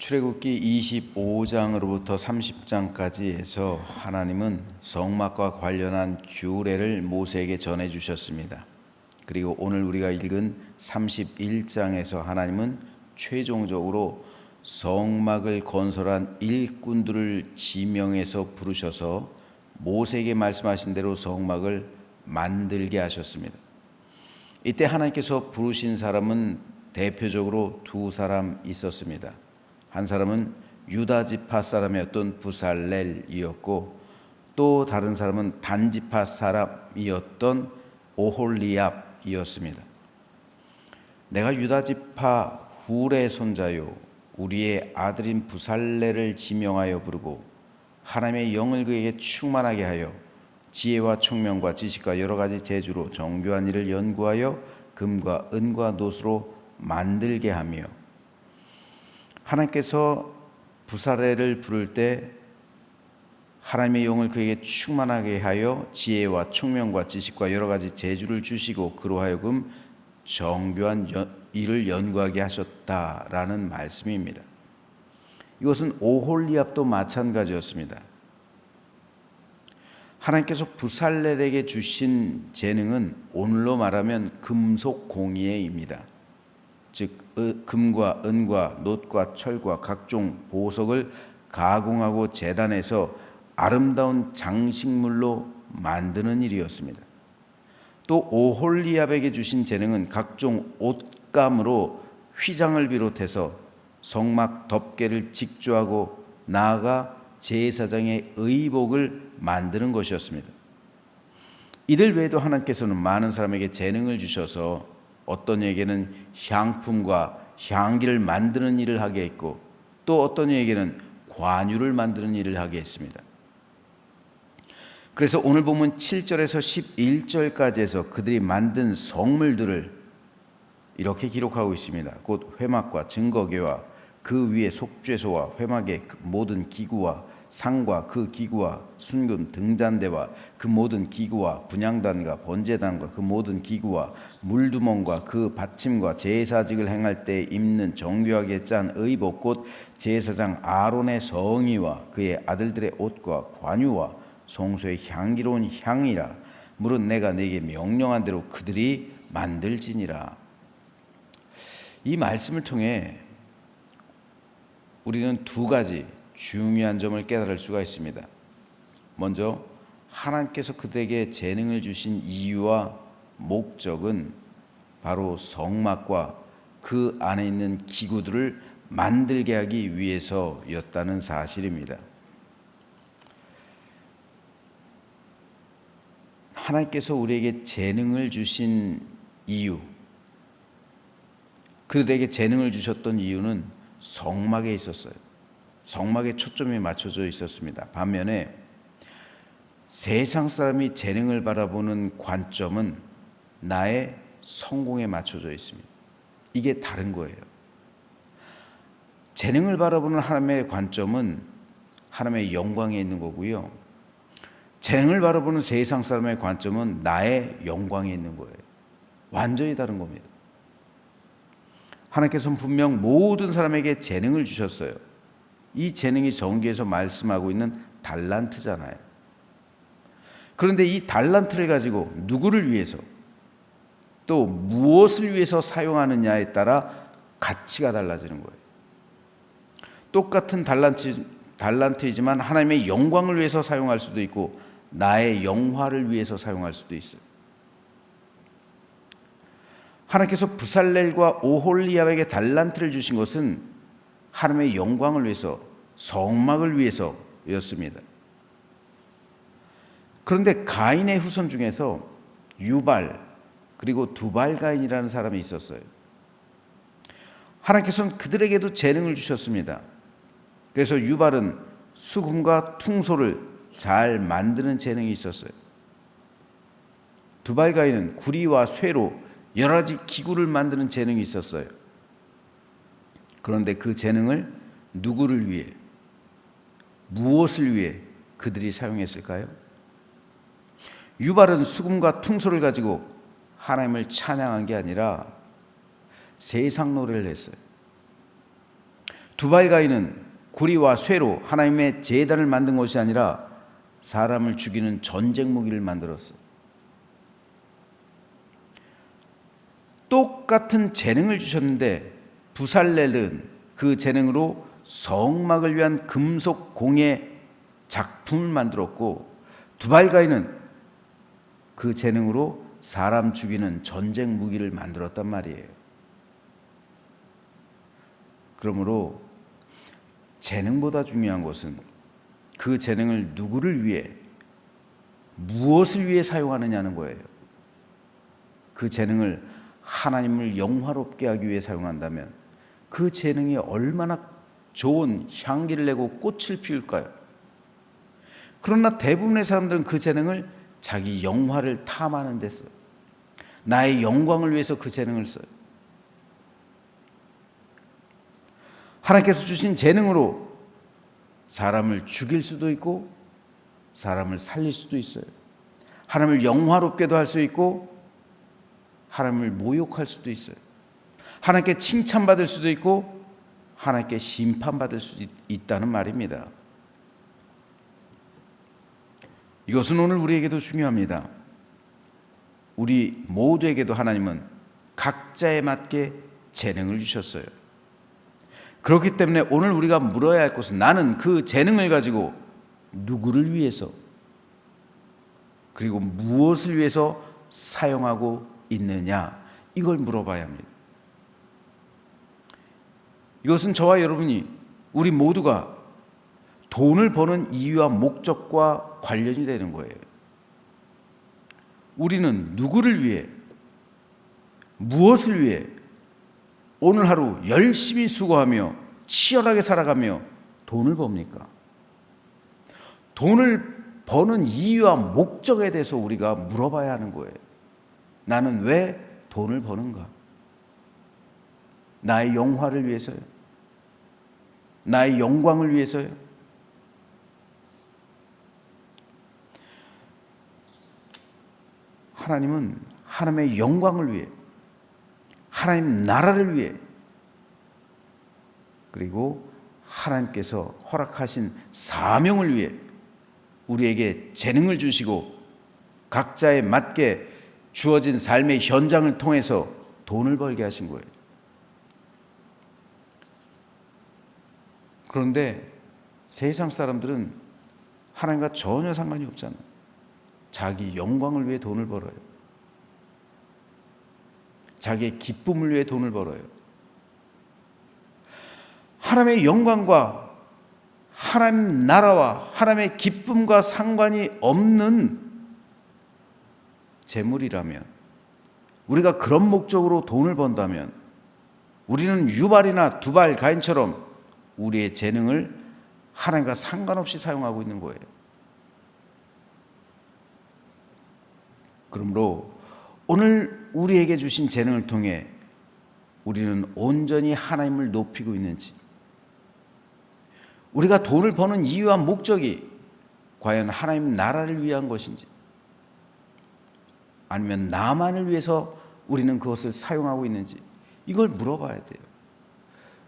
출애굽기 25장으로부터 30장까지 해서 하나님은 성막과 관련한 규례를 모세에게 전해 주셨습니다. 그리고 오늘 우리가 읽은 31장에서 하나님은 최종적으로 성막을 건설한 일꾼들을 지명해서 부르셔서 모세에게 말씀하신 대로 성막을 만들게 하셨습니다. 이때 하나님께서 부르신 사람은 대표적으로 두 사람 있었습니다. 한 사람은 유다 지파 사람이었던 부살렐이었고, 또 다른 사람은 단 지파 사람이었던 오홀리압이었습니다. 내가 유다 지파 훌의 손자요 우리의 아들인 부살렐을 지명하여 부르고 하나님의 영을 그에게 충만하게 하여 지혜와 총명과 지식과 여러 가지 재주로 정교한 일을 연구하여 금과 은과 노수로 만들게 하며, 하나님께서 부살렐을 부를 때 하나님의 영을 그에게 충만하게 하여 지혜와 총명과 지식과 여러 가지 재주를 주시고 그로 하여금 정교한 일을 연구하게 하셨다라는 말씀입니다. 이것은 오홀리압도 마찬가지였습니다. 하나님께서 부살렐에게 주신 재능은 오늘로 말하면 금속공예입니다. 즉 금과 은과 놋과 철과 각종 보석을 가공하고 재단해서 아름다운 장식물로 만드는 일이었습니다. 또 오홀리압에게 주신 재능은 각종 옷감으로 휘장을 비롯해서 성막 덮개를 직조하고 나아가 제사장의 의복을 만드는 것이었습니다. 이들 외에도 하나님께서는 많은 사람에게 재능을 주셔서 어떤 이에게는 향품과 향기를 만드는 일을 하게 했고, 또 어떤 이에게는 관유를 만드는 일을 하게 했습니다. 그래서 오늘 보면 7절에서 11절까지 해서 그들이 만든 성물들을 이렇게 기록하고 있습니다. 곧 회막과 증거궤와 그 위에 속죄소와 회막의 모든 기구와 상과 그 기구와 순금 등잔대와 그 모든 기구와 분향단과 번제단과 그 모든 기구와 물두멍과 그 받침과 제사직을 행할 때 입는 정교하게 짠 의복 곧 제사장 아론의 성의와 그의 아들들의 옷과 관유와 성소의 향기로운 향이라. 물은 내가 네게 명령한 대로 그들이 만들지니라. 이 말씀을 통해 우리는 두 가지 중요한 점을 깨달을 수가 있습니다. 먼저 하나님께서 그들에게 재능을 주신 이유와 목적은 바로 성막과 그 안에 있는 기구들을 만들게 하기 위해서였다는 사실입니다. 하나님께서 우리에게 재능을 주신 이유, 그들에게 재능을 주셨던 이유는 성막에 있었어요. 성막에 초점이 맞춰져 있었습니다. 반면에 세상 사람이 재능을 바라보는 관점은 나의 성공에 맞춰져 있습니다. 이게 다른 거예요. 재능을 바라보는 하나님의 관점은 하나님의 영광에 있는 거고요. 재능을 바라보는 세상 사람의 관점은 나의 영광에 있는 거예요. 완전히 다른 겁니다. 하나님께서는 분명 모든 사람에게 재능을 주셨어요. 이 재능이 성경에서 말씀하고 있는 달란트잖아요. 그런데 이 달란트를 가지고 누구를 위해서 또 무엇을 위해서 사용하느냐에 따라 가치가 달라지는 거예요. 똑같은 달란트이지만 하나님의 영광을 위해서 사용할 수도 있고 나의 영화를 위해서 사용할 수도 있어요. 하나님께서 부살렐과 오홀리압에게 달란트를 주신 것은 하나님의 영광을 위해서, 성막을 위해서였습니다. 그런데 가인의 후손 중에서 유발 그리고 두발가인이라는 사람이 있었어요. 하나님께서는 그들에게도 재능을 주셨습니다. 그래서 유발은 수금과 퉁소를 잘 만드는 재능이 있었어요. 두발가인은 구리와 쇠로 여러 가지 기구를 만드는 재능이 있었어요. 그런데 그 재능을 누구를 위해, 무엇을 위해 그들이 사용했을까요? 유발은 수금과 퉁소를 가지고 하나님을 찬양한 게 아니라 세상 노래를 했어요. 두발가인은 구리와 쇠로 하나님의 제단을 만든 것이 아니라 사람을 죽이는 전쟁 무기를 만들었어요. 똑같은 재능을 주셨는데 부살렐은 그 재능으로 성막을 위한 금속 공예 작품을 만들었고, 두발가인은 그 재능으로 사람 죽이는 전쟁 무기를 만들었단 말이에요. 그러므로 재능보다 중요한 것은 그 재능을 누구를 위해, 무엇을 위해 사용하느냐는 거예요. 그 재능을 하나님을 영화롭게 하기 위해 사용한다면 그 재능이 얼마나 좋은 향기를 내고 꽃을 피울까요? 그러나 대부분의 사람들은 그 재능을 자기 영화를 탐하는 데 써요. 나의 영광을 위해서 그 재능을 써요. 하나님께서 주신 재능으로 사람을 죽일 수도 있고 사람을 살릴 수도 있어요. 하나님을 영화롭게도 할 수 있고 하나님을 모욕할 수도 있어요. 하나님께 칭찬받을 수도 있고 하나님께 심판받을 수 있다는 말입니다. 이것은 오늘 우리에게도 중요합니다. 우리 모두에게도 하나님은 각자에 맞게 재능을 주셨어요. 그렇기 때문에 오늘 우리가 물어야 할 것은, 나는 그 재능을 가지고 누구를 위해서, 그리고 무엇을 위해서 사용하고 있느냐, 이걸 물어봐야 합니다. 이것은 저와 여러분이, 우리 모두가 돈을 버는 이유와 목적과 관련이 되는 거예요. 우리는 누구를 위해, 무엇을 위해 오늘 하루 열심히 수고하며 치열하게 살아가며 돈을 법니까? 돈을 버는 이유와 목적에 대해서 우리가 물어봐야 하는 거예요. 나는 왜 돈을 버는가? 나의 영화를 위해서요? 나의 영광을 위해서요? 하나님은 하나님의 영광을 위해, 하나님 나라를 위해, 그리고 하나님께서 허락하신 사명을 위해 우리에게 재능을 주시고 각자에 맞게 주어진 삶의 현장을 통해서 돈을 벌게 하신 거예요. 그런데 세상 사람들은 하나님과 전혀 상관이 없잖아요. 자기 영광을 위해 돈을 벌어요. 자기의 기쁨을 위해 돈을 벌어요. 하나님의 영광과 하나님 나라와 하나님의 기쁨과 상관이 없는 재물이라면, 우리가 그런 목적으로 돈을 번다면 우리는 유발이나 두발 가인처럼 우리의 재능을 하나님과 상관없이 사용하고 있는 거예요. 그러므로 오늘 우리에게 주신 재능을 통해 우리는 온전히 하나님을 높이고 있는지, 우리가 돈을 버는 이유와 목적이 과연 하나님 나라를 위한 것인지, 아니면 나만을 위해서 우리는 그것을 사용하고 있는지, 이걸 물어봐야 돼요.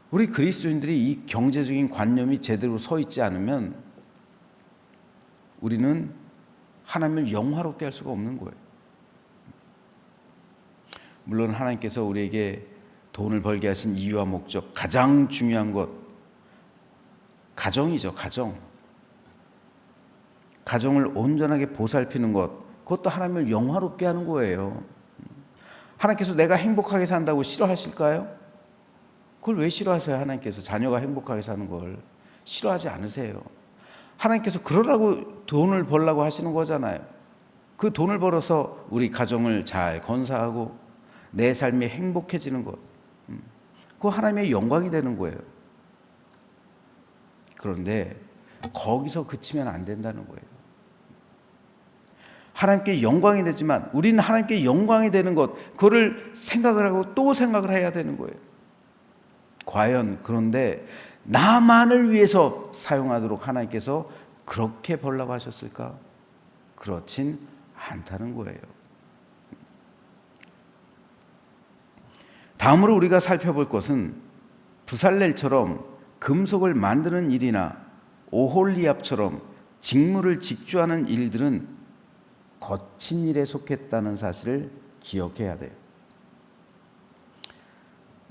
우리 그리스도인들이 이 경제적인 관념이 제대로 서 있지 않으면 우리는 하나님을 영화롭게 할 수가 없는 거예요. 물론 하나님께서 우리에게 돈을 벌게 하신 이유와 목적, 가장 중요한 것, 가정이죠. 가정을 온전하게 보살피는 것, 그것도 하나님을 영화롭게 하는 거예요. 하나님께서 내가 행복하게 산다고 싫어하실까요? 그걸 왜 싫어하세요? 하나님께서 자녀가 행복하게 사는 걸 싫어하지 않으세요. 하나님께서 그러라고 돈을 벌라고 하시는 거잖아요. 그 돈을 벌어서 우리 가정을 잘 건사하고 내 삶이 행복해지는 것, 그거 하나님의 영광이 되는 거예요. 그런데 거기서 그치면 안 된다는 거예요. 하나님께 영광이 되지만 우리는 하나님께 영광이 되는 것, 그거를 생각을 하고 또 생각을 해야 되는 거예요. 과연 그런데 나만을 위해서 사용하도록 하나님께서 그렇게 벌라고 하셨을까? 그렇진 않다는 거예요. 다음으로 우리가 살펴볼 것은 부살렐처럼 금속을 만드는 일이나 오홀리압처럼 직무를 직주하는 일들은 거친 일에 속했다는 사실을 기억해야 돼요.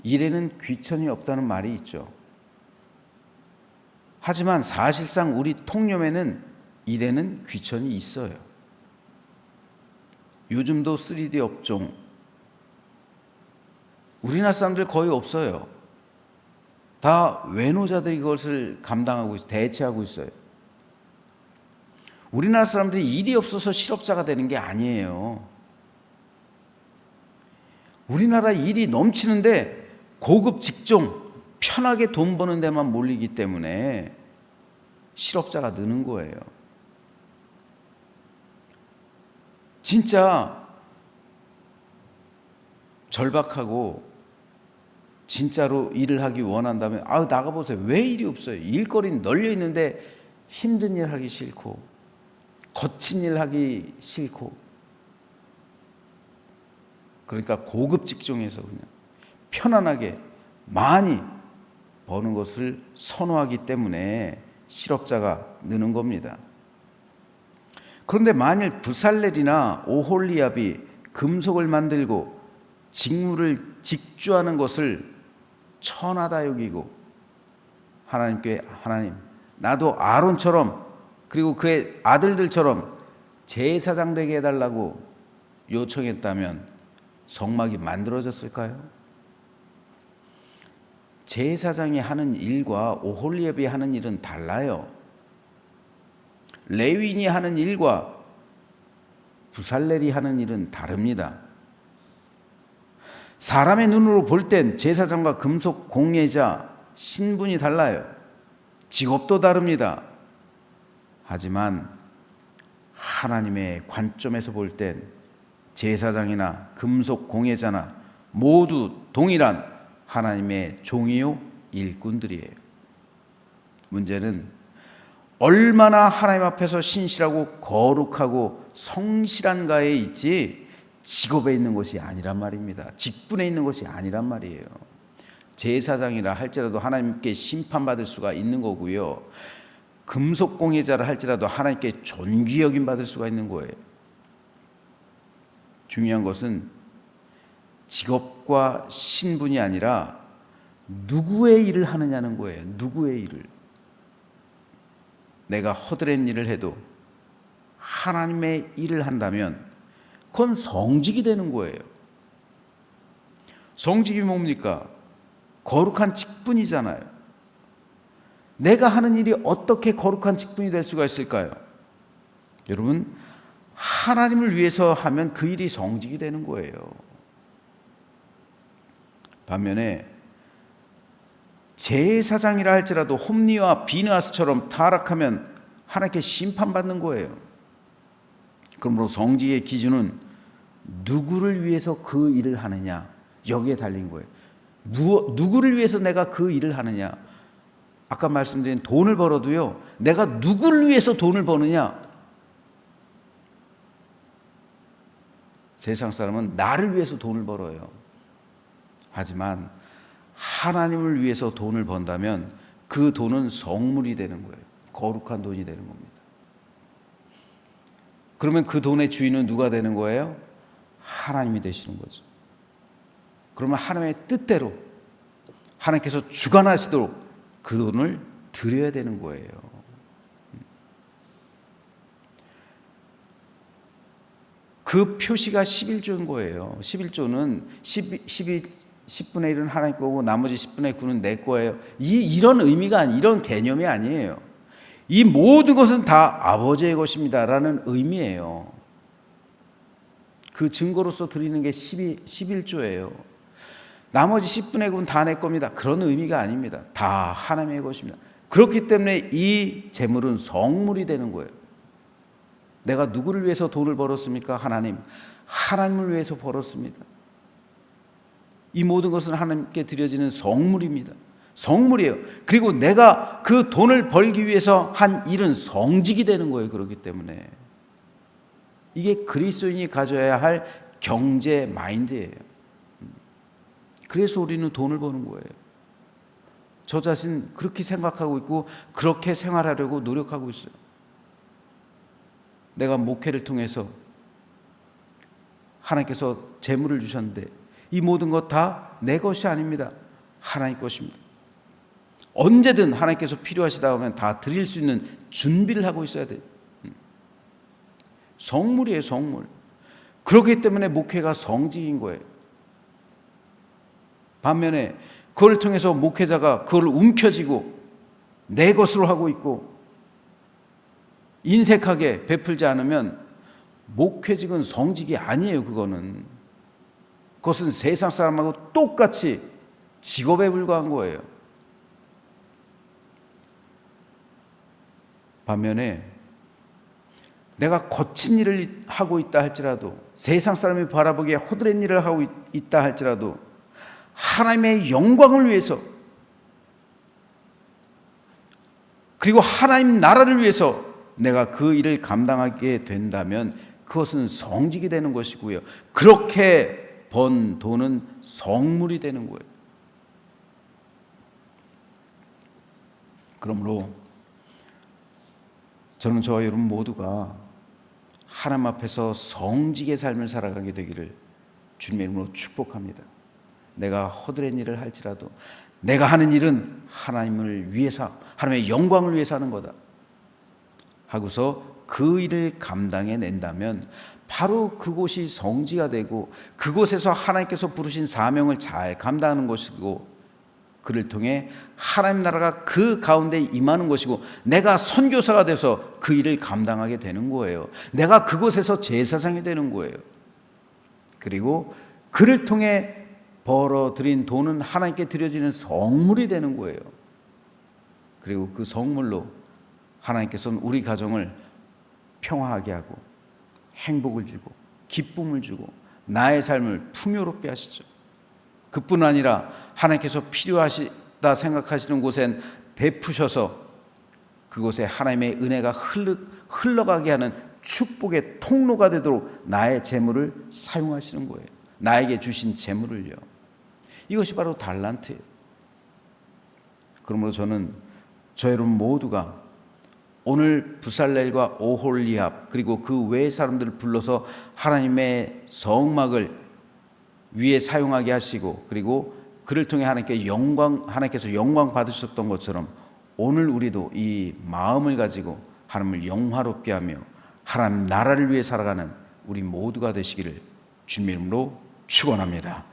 일에는 귀천이 없다는 말이 있죠. 하지만 사실상 우리 통념에는 일에는 귀천이 있어요. 요즘도 3D 업종, 우리나라 사람들 거의 없어요. 다 외노자들이 그것을 감당하고 대체하고 있어요. 우리나라 사람들이 일이 없어서 실업자가 되는 게 아니에요. 우리나라 일이 넘치는데 고급 직종, 편하게 돈 버는 데만 몰리기 때문에 실업자가 느는 거예요. 진짜 절박하고 진짜로 일을 하기 원한다면 나가보세요. 왜 일이 없어요? 일거리는 널려 있는데 힘든 일 하기 싫고 거친 일 하기 싫고, 그러니까 고급 직종에서 그냥 편안하게 많이 버는 것을 선호하기 때문에 실업자가 느는 겁니다. 그런데 만일 부살렐이나 오홀리압이 금속을 만들고 직무를 직주하는 것을 천하다 여기고 하나님께 하나님, 나도 아론처럼 그리고 그의 아들들처럼 제사장 되게 해달라고 요청했다면 성막이 만들어졌을까요? 제사장이 하는 일과 오홀리압이 하는 일은 달라요. 레위인이 하는 일과 부살렐이 하는 일은 다릅니다. 사람의 눈으로 볼 땐 제사장과 금속 공예자, 신분이 달라요. 직업도 다릅니다. 하지만 하나님의 관점에서 볼 땐 제사장이나 금속 공예자나 모두 동일한 하나님의 종이요 일꾼들이에요. 문제는 얼마나 하나님 앞에서 신실하고 거룩하고 성실한가에 있지 직업에 있는 것이 아니란 말입니다. 직분에 있는 것이 아니란 말이에요. 제사장이라 할지라도 하나님께 심판받을 수가 있는 거고요. 금속 공예자라 할지라도 하나님께 존귀 여김 받을 수가 있는 거예요. 중요한 것은 직업과 신분이 아니라 누구의 일을 하느냐는 거예요. 누구의 일을. 내가 허드렛 일을 해도 하나님의 일을 한다면 그건 성직이 되는 거예요. 성직이 뭡니까? 거룩한 직분이잖아요. 내가 하는 일이 어떻게 거룩한 직분이 될 수가 있을까요? 여러분, 하나님을 위해서 하면 그 일이 성직이 되는 거예요. 반면에 제사장이라 할지라도 홈리와 비느하스처럼 타락하면 하나님께 심판받는 거예요. 그러므로 성직의 기준은 누구를 위해서 그 일을 하느냐, 여기에 달린 거예요. 누구를 위해서 내가 그 일을 하느냐. 아까 말씀드린 돈을 벌어도요, 내가 누구를 위해서 돈을 버느냐. 세상 사람은 나를 위해서 돈을 벌어요. 하지만 하나님을 위해서 돈을 번다면 그 돈은 성물이 되는 거예요. 거룩한 돈이 되는 겁니다. 그러면 그 돈의 주인은 누가 되는 거예요? 하나님이 되시는 거죠. 그러면 하나님의 뜻대로 하나님께서 주관하시도록 그 돈을 드려야 되는 거예요. 그 표시가 11조인 거예요. 11조는 10분의 1은 하나님 거고 나머지 10분의 9는 내 거예요. 이런 의미가 이런 개념이 아니에요. 이 모든 것은 다 아버지의 것입니다라는 의미예요. 그 증거로서 드리는 게 11조예요. 나머지 10분의 9는 다 내 겁니다. 그런 의미가 아닙니다. 다 하나님의 것입니다. 그렇기 때문에 이 재물은 성물이 되는 거예요. 내가 누구를 위해서 돈을 벌었습니까? 하나님을 위해서 벌었습니다. 이 모든 것은 하나님께 드려지는 성물입니다. 성물이에요. 그리고 내가 그 돈을 벌기 위해서 한 일은 성직이 되는 거예요. 그렇기 때문에 이게 그리스도인이 가져야 할 경제 마인드예요. 그래서 우리는 돈을 버는 거예요. 저 자신 그렇게 생각하고 있고 그렇게 생활하려고 노력하고 있어요. 내가 목회를 통해서 하나님께서 재물을 주셨는데 이 모든 것 다 내 것이 아닙니다. 하나님 것입니다. 언제든 하나님께서 필요하시다 하면 다 드릴 수 있는 준비를 하고 있어야 돼요. 성물이에요, 성물. 그렇기 때문에 목회가 성직인 거예요. 반면에 그걸 통해서 목회자가 그걸 움켜쥐고 내 것으로 하고 있고 인색하게 베풀지 않으면 목회직은 성직이 아니에요. 그것은 세상 사람하고 똑같이 직업에 불과한 거예요. 반면에 내가 거친 일을 하고 있다 할지라도 세상 사람이 바라보기에 허드렛 일을 하고 있다 할지라도 하나님의 영광을 위해서 그리고 하나님 나라를 위해서 내가 그 일을 감당하게 된다면 그것은 성직이 되는 것이고요. 그렇게 번 돈은 성물이 되는 거예요. 그러므로 저는 저와 여러분 모두가 하나님 앞에서 성직의 삶을 살아가게 되기를 주님의 이름으로 축복합니다. 내가 허드렛 일을 할지라도 내가 하는 일은 하나님을 위해서, 하나님의 영광을 위해서 하는 거다 하고서 그 일을 감당해 낸다면 바로 그곳이 성지가 되고 그곳에서 하나님께서 부르신 사명을 잘 감당하는 것이고 그를 통해 하나님 나라가 그 가운데 임하는 것이고 내가 선교사가 돼서 그 일을 감당하게 되는 거예요. 내가 그곳에서 제사장이 되는 거예요. 그리고 그를 통해 벌어들인 돈은 하나님께 드려지는 성물이 되는 거예요. 그리고 그 성물로 하나님께서는 우리 가정을 평화하게 하고 행복을 주고 기쁨을 주고 나의 삶을 풍요롭게 하시죠. 그뿐 아니라 하나님께서 필요하시다 생각하시는 곳엔 베푸셔서 그곳에 하나님의 은혜가 흘러가게 하는 축복의 통로가 되도록 나의 재물을 사용하시는 거예요. 나에게 주신 재물을요. 이것이 바로 달란트예요. 그러므로 저는 저 여러분 모두가 오늘 부살렐과 오홀리압 그리고 그 외의 사람들을 불러서 하나님의 성막을 위에 사용하게 하시고 그리고 그를 통해 하나님께서 영광 받으셨던 것처럼 오늘 우리도 이 마음을 가지고 하나님을 영화롭게 하며 하나님 나라를 위해 살아가는 우리 모두가 되시기를 주님의 이름으로 축원합니다.